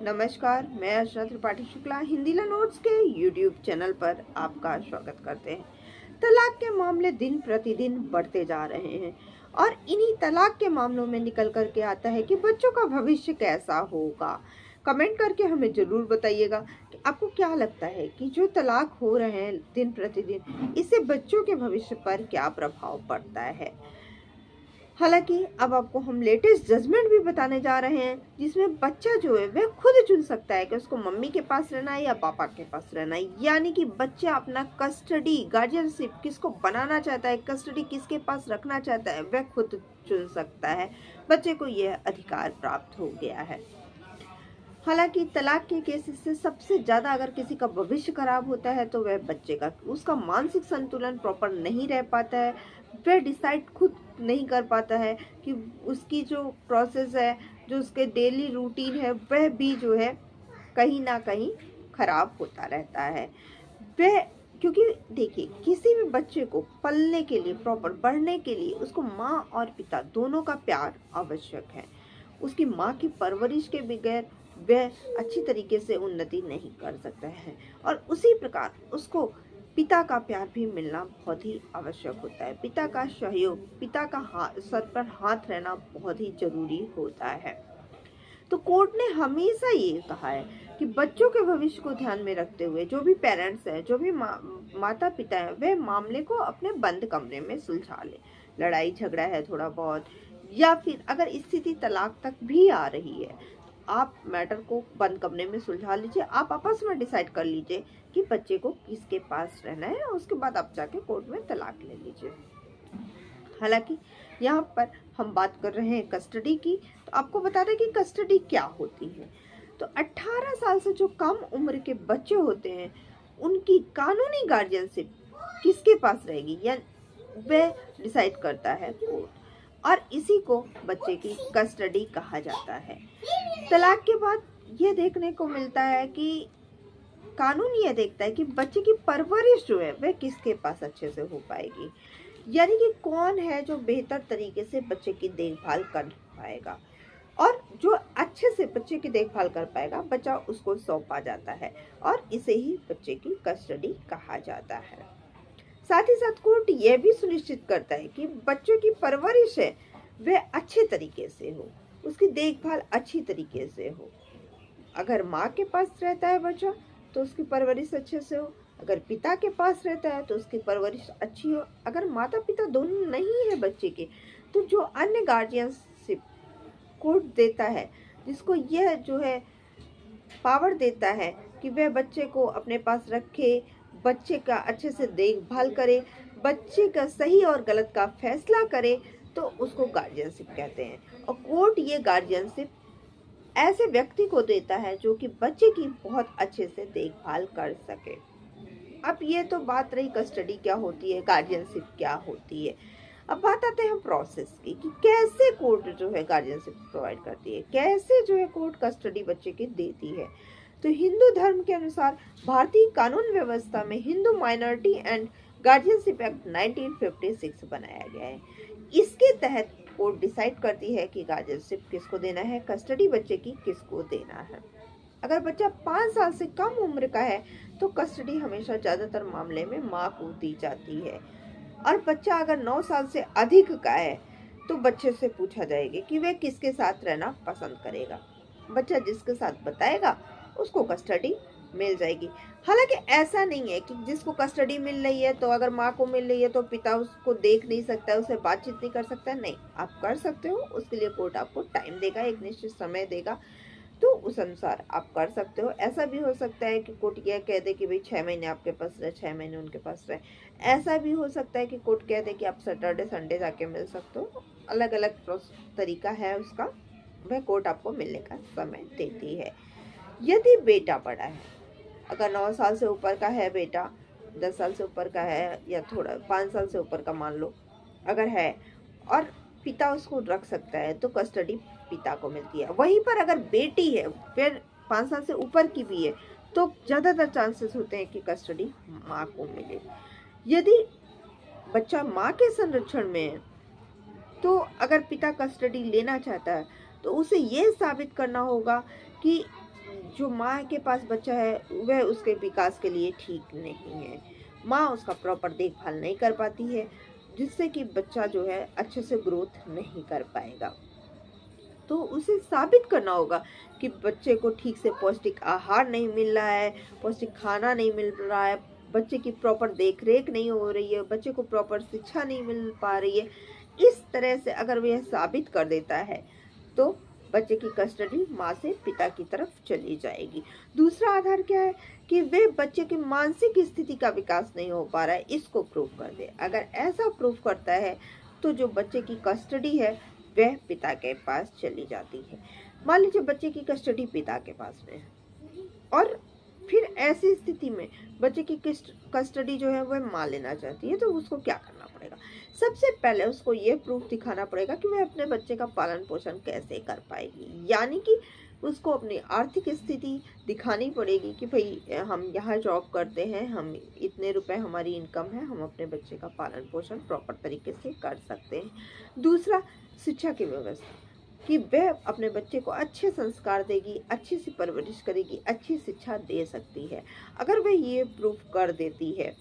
नमस्कार, मैं अर्चना त्रिपाठी शुक्ला हिंदी नोट्स के यूट्यूब चैनल पर आपका स्वागत करते हैं। तलाक के मामले दिन प्रतिदिन बढ़ते जा रहे हैं और इन्हीं तलाक के मामलों में निकल कर के आता है कि बच्चों का भविष्य कैसा होगा। कमेंट करके हमें ज़रूर बताइएगा कि आपको क्या लगता है कि जो तलाक हो रहे हैं दिन प्रतिदिन, इससे बच्चों के भविष्य पर क्या प्रभाव पड़ता है। हालांकि अब आपको हम लेटेस्ट जजमेंट भी बताने जा रहे हैं, जिसमें बच्चा जो है वह खुद चुन सकता है कि उसको मम्मी के पास रहना है या पापा के पास रहना है। यानी कि बच्चा अपना कस्टडी गार्जियनशिप किसको बनाना चाहता है, कस्टडी किसके पास रखना चाहता है, वह खुद चुन सकता है। बच्चे को यह अधिकार प्राप्त हो गया है। हालांकि तलाक के केसेस से सबसे ज़्यादा अगर किसी का भविष्य खराब होता है तो वह बच्चे का, उसका मानसिक संतुलन प्रॉपर नहीं रह पाता है, वह डिसाइड खुद नहीं कर पाता है कि उसकी जो प्रोसेस है, जो उसके डेली रूटीन है, वह भी जो है कहीं ना कहीं खराब होता रहता है। वह क्योंकि देखिए, किसी भी बच्चे को पलने के लिए, प्रॉपर बढ़ने के लिए उसको माँ और पिता दोनों का प्यार आवश्यक है। उसकी माँ की परवरिश के बगैर वह अच्छी तरीके से उन्नति नहीं कर सकता है और उसी प्रकार उसको पिता का प्यार भी मिलना बहुत ही आवश्यक होता है। पिता का सहयोग, पिता का सर पर हाथ रहना बहुत ही जरूरी होता है। तो कोर्ट ने हमेशा ये कहा है कि बच्चों के भविष्य को ध्यान में रखते हुए जो भी पेरेंट्स हैं, जो भी माता पिता हैं, वे मामले को अपने बंद कमरे में सुलझा ले। लड़ाई झगड़ा है थोड़ा बहुत, या फिर अगर स्थिति तलाक तक भी आ रही है, आप मैटर को बंद कमरे में सुलझा लीजिए। आप आपस में डिसाइड कर लीजिए कि बच्चे को किसके पास रहना है और उसके बाद आप जाके कोर्ट में तलाक ले लीजिए। हालांकि यहाँ पर हम बात कर रहे हैं कस्टडी की, तो आपको बता दें कि कस्टडी क्या होती है। तो 18 साल से जो कम उम्र के बच्चे होते हैं, उनकी कानूनी गार्जियनशिप किसके पास रहेगी या वह डिसाइड करता है कोर्ट, और इसी को बच्चे की कस्टडी कहा जाता है। तलाक के बाद ये देखने को मिलता है कि कानून ये देखता है कि बच्चे की परवरिश जो है वह किसके पास अच्छे से हो पाएगी। यानी कि कौन है जो बेहतर तरीके से बच्चे की देखभाल कर पाएगा, और जो अच्छे से बच्चे की देखभाल कर पाएगा बच्चा उसको सौंपा जाता है, और इसे ही बच्चे की कस्टडी कहा जाता है। साथ ही साथ कोर्ट यह भी सुनिश्चित करता है कि बच्चों की परवरिश है वह अच्छे तरीके से हो, उसकी देखभाल अच्छी तरीके से हो। अगर माँ के पास रहता है बच्चा तो उसकी परवरिश अच्छे से हो, अगर पिता के पास रहता है तो उसकी परवरिश अच्छी हो। अगर माता पिता दोनों नहीं है बच्चे के, तो जो अन्य गार्जियनशिप कोर्ट देता है, जिसको यह जो है पावर देता है कि वह बच्चे को अपने पास रखे, बच्चे का अच्छे से देखभाल करे, बच्चे का सही और गलत का फैसला करे, तो उसको गार्जियनशिप कहते हैं। और कोर्ट ये गार्जियनशिप ऐसे व्यक्ति को देता है जो कि बच्चे की बहुत अच्छे से देखभाल कर सके। अब ये तो बात रही कस्टडी क्या होती है, गार्जियनशिप क्या होती है। अब बात आते हैं हम प्रोसेस की कि कैसे कोर्ट जो है गार्जियनशिप प्रोवाइड करती है, कैसे जो है कोर्ट कस्टडी बच्चे की देती है। तो हिंदू धर्म के अनुसार भारतीय कानून व्यवस्था में Hindu minority and guardianship act 1956 बनाया गया है। इसके तहत कोर्ट डिसाइड करती है कि गार्जियनशिप किसको देना है, कस्टडी बच्चे की किसको देना है। अगर बच्चा 5 साल से कम उम्र का है तो कस्टडी हमेशा ज़्यादातर मामले में माँ को दी जाती है, और बच्चा अगर 9 साल से अधिक का है तो बच्चे से पूछा जाएगा कि वह किसके साथ रहना पसंद करेगा। बच्चा जिसके साथ बताएगा उसको कस्टडी मिल जाएगी। हालांकि ऐसा नहीं है कि जिसको कस्टडी मिल रही है तो अगर माँ को मिल रही है तो पिता उसको देख नहीं सकता है, उससे बातचीत नहीं कर सकता है। नहीं, आप कर सकते हो, उसके लिए कोर्ट आपको टाइम देगा, एक निश्चित समय देगा, तो उस अनुसार आप कर सकते हो। ऐसा भी हो सकता है कि कोर्ट यह कह दे कि भाई 6 महीने आपके पास रहे, 6 महीने उनके पास रहे। ऐसा भी हो सकता है कि कोर्ट कह दे कि आप सैटरडे संडे जाके मिल सकते हो। अलग अलग तरीका है उसका, वह कोर्ट आपको मिलने का समय देती है। यदि बेटा बड़ा है, अगर 9 साल से ऊपर का है बेटा, 10 साल से ऊपर का है, या थोड़ा 5 साल से ऊपर का मान लो अगर है, और पिता उसको रख सकता है तो कस्टडी पिता को मिलती है। वहीं पर अगर बेटी है, फिर 5 साल से ऊपर की भी है, तो ज़्यादातर चांसेस होते हैं कि कस्टडी माँ को मिले। यदि बच्चा माँ के संरक्षण में है तो अगर पिता कस्टडी लेना चाहता है तो उसे ये साबित करना होगा कि जो माँ के पास बच्चा है वह उसके विकास के लिए ठीक नहीं है। माँ उसका प्रॉपर देखभाल नहीं कर पाती है, जिससे कि बच्चा जो है अच्छे से ग्रोथ नहीं कर पाएगा। तो उसे साबित करना होगा कि बच्चे को ठीक से पौष्टिक आहार नहीं मिल रहा है, पौष्टिक खाना नहीं मिल रहा है, बच्चे की प्रॉपर देख रेख नहीं हो रही है, बच्चे को प्रॉपर शिक्षा नहीं मिल पा रही है। इस तरह से अगर वह साबित कर देता है तो बच्चे की कस्टडी माँ से पिता की तरफ चली जाएगी। दूसरा आधार क्या है कि वे बच्चे की मानसिक स्थिति का विकास नहीं हो पा रहा है, इसको प्रूव कर दे। अगर ऐसा प्रूव करता है तो जो बच्चे की कस्टडी है वह पिता के पास चली जाती है। मान लीजिए बच्चे की कस्टडी पिता के पास में है और फिर ऐसी स्थिति में बच्चे की कस्टडी जो है वह माँ लेना चाहती है, तो उसको क्या करना पड़ेगा? सबसे पहले उसको ये प्रूफ दिखाना पड़ेगा कि वह अपने बच्चे का पालन पोषण कैसे कर पाएगी। यानी कि उसको अपनी आर्थिक स्थिति दिखानी पड़ेगी कि भाई हम यहाँ जॉब करते हैं, हम इतने रुपए हमारी इनकम है, हम अपने बच्चे का पालन पोषण प्रॉपर तरीके से कर सकते हैं। दूसरा, शिक्षा की व्यवस्था कि वह अपने बच्चे को अच्छे संस्कार देगी, अच्छी सी परवरिश करेगी, अच्छी शिक्षा दे सकती है। अगर वह ये प्रूफ कर देती है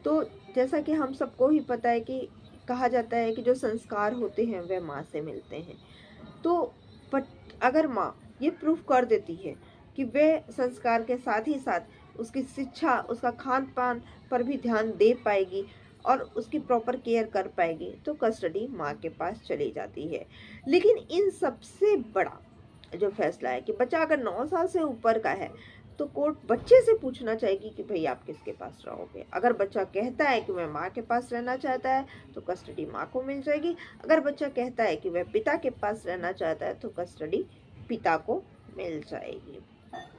तो जैसा कि हम सबको ही पता है कि कहा जाता है कि जो संस्कार होते हैं वह माँ से मिलते हैं। तो बट अगर माँ ये प्रूफ कर देती है कि वह संस्कार के साथ ही साथ उसकी शिक्षा, उसका खान पान पर भी ध्यान दे पाएगी और उसकी प्रॉपर केयर कर पाएगी, तो कस्टडी माँ के पास चली जाती है। लेकिन इन सबसे बड़ा जो फैसला है कि बच्चा अगर 9 साल से ऊपर का है तो कोर्ट बच्चे से पूछना चाहेगी कि भाई आप किसके पास रहोगे। अगर बच्चा कहता है कि मैं माँ के पास रहना चाहता है तो कस्टडी माँ को मिल जाएगी। अगर बच्चा कहता है कि वह पिता के पास रहना चाहता है तो कस्टडी पिता को मिल जाएगी।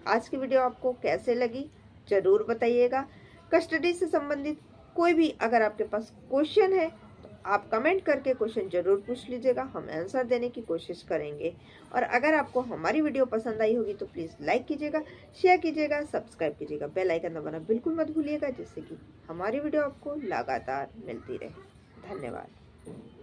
आज की वीडियो आपको कैसे लगी जरूर बताइएगा। कस्टडी से संबंधित कोई भी अगर आपके पास क्वेश्चन है तो आप कमेंट करके क्वेश्चन जरूर पूछ लीजिएगा, हम आंसर देने की कोशिश करेंगे। और अगर आपको हमारी वीडियो पसंद आई होगी तो प्लीज़ लाइक कीजिएगा, शेयर कीजिएगा, सब्सक्राइब कीजिएगा, बेल आइकन दबाना बिल्कुल मत भूलिएगा, जिससे कि हमारी वीडियो आपको लगातार मिलती रहे। धन्यवाद।